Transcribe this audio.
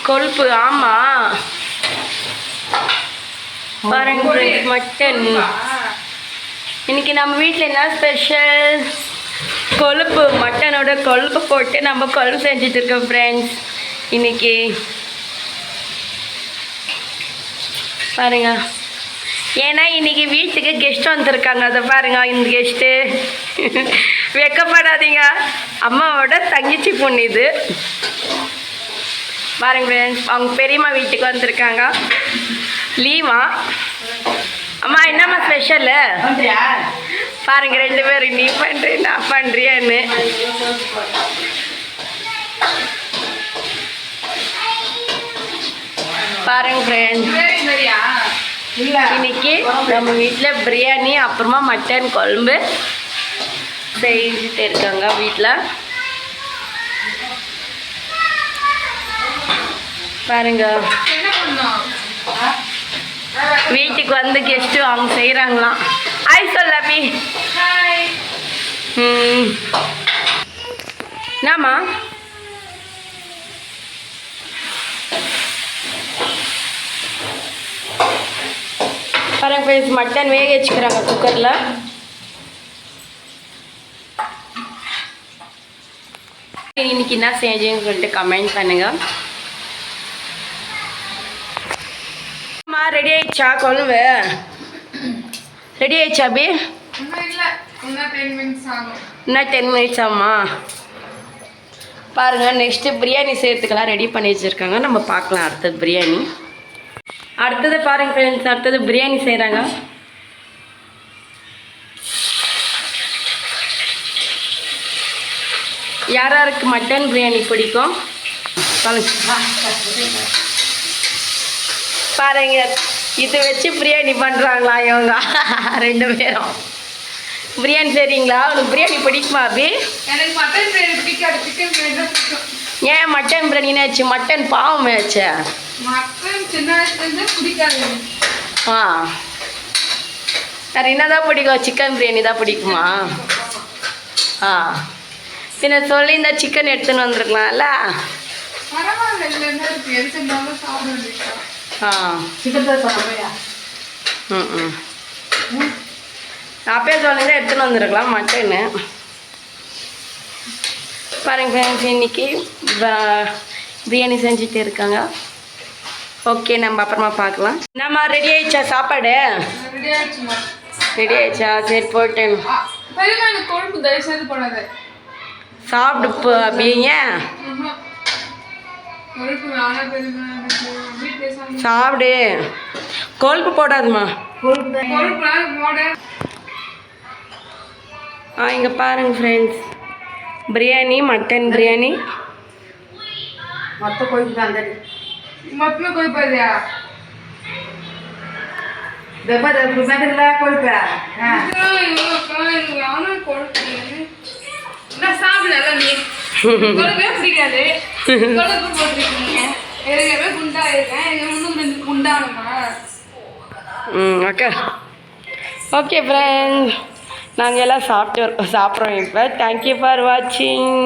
கொழுப்பு ஆமாம். பாருங்க மட்டன். இன்னைக்கு நம்ம வீட்டில் என்ன ஸ்பெஷல்? கொழுப்பு, மட்டனோட கொழுப்பு போட்டு நம்ம கொழுப்பு செஞ்சுட்டு இருக்கோம் ஃப்ரெண்ட்ஸ் இன்னைக்கு. பாருங்க, ஏன்னா இன்னைக்கு வீட்டுக்கு கெஸ்ட் வந்திருக்காங்க. அதை பாருங்க, இந்த கெஸ்ட்டு வெக்கப்படாதீங்க, அம்மாவோட தங்கச்சி பொண்ணு இது. பாருங்க ஃப்ரெண்ட்ஸ், அவங்க பெரியம்மா வீட்டுக்கு வந்திருக்காங்க. லீவா அம்மா? என்னம்மா ஸ்பெஷலு? பாருங்க ரெண்டு பேரும், நீ பண்ணுறேன் நான் பண்ணுறியான்னு. பாருங்க ஃப்ரெண்ட்ஸ், இன்னைக்கு நம்ம வீட்டில் பிரியாணி, அப்புறமா மட்டன் குழம்பு செஞ்சுட்டு இருக்காங்க வீட்டில். பாருங்க, வீட்டுக்கு வந்து கெஸ்ட்டு அவங்க செய்கிறாங்களாம். ஹாய் சொல்லாமி. என்னம்மா? பாருங்க ஃப்ரெண்ட்ஸ், மட்டன் வேக வச்சுக்கிறாங்க குக்கரில். இன்னைக்கு என்ன செஞ்சேன்னு சொல்லிட்டு கமெண்ட் பண்ணுங்க. ரெடி ஆயிடுச்சா கொழும்பு? ரெடி ஆயிடுச்சா அபி? இன்னும் 10 மினிட்ஸ் ஆகுமா? பாருங்கள், நெக்ஸ்ட்டு பிரியாணி செய்கிறதுக்கெல்லாம் ரெடி பண்ணி வச்சுருக்காங்க. நம்ம பார்க்கலாம் அடுத்தது பிரியாணி. அடுத்தது பாருங்கள் ஃப்ரெண்ட்ஸ், அடுத்தது பிரியாணி செய்கிறாங்க. யாராருக்கு மட்டன் பிரியாணி பிடிக்கும் பாருங்க, இது வச்சு பிரியாணி பண்ணுறாங்களா இவங்க ரெண்டு பேரும். பிரியாணி செய்கிறீங்களா? உனக்கு பிரியாணி பிடிக்குமா அபி? எனக்கு மட்டன் பிரியாணி பிடிக்காது, சிக்கன் பிரியாணி தான் பிடிக்கும். ஏன் மட்டன் பிரியாணி ஆச்சு? மட்டன் பாவம் ஆச்சு. மட்டன் சின்ன வயசுலேருந்து பிடிக்காது. வேறு என்னதான் பிடிக்கும்? சிக்கன் பிரியாணி தான் பிடிக்குமா? பின்ன சொல்லி இந்த சிக்கன் எடுத்துன்னு வந்துருக்கலாம்ல. அப்பயே சொல்லியிருந்தா எடுத்துன்னு வந்துருக்கலாம் மட்டன்னு. பாருங்க ஃப்ரெண்ட்ஸ், இன்னைக்கு பிரியாணி செஞ்சுட்டு இருக்காங்க. ஓகே, நம்ம அப்புறமா பார்க்கலாம். நம்ம ரெடி ஆயிடுச்சா சாப்பாடு? ரெடி ஆயிடுச்சா? சரி போட்டு சாப்பிடு அப்படிங்க. சாப்பிடு, கொழுப்பு போடாதுமா. இங்கே பாருங்க ஃப்ரெண்ட்ஸ், பிரியாணி, மட்டன் பிரியாணி. மொத்த கொழுப்பு தான் மொத்தமே கொழுப்பு இல்லையா? கொழுப்பு சாப்பிடல நீ கொழுப்பே பிடிக்காது. கொழுப்பு போட்டிருக்கீங்க, ஏற்கனவே குண்டா இருக்கேன், இன்னும் குண்டானுமா? ஓகே ஓகே ஃப்ரெண்ட்ஸ், நாங்கள் எல்லாம் சாப்பிட்றோம் இப்போ. தேங்க்யூ ஃபார் வாட்சிங்.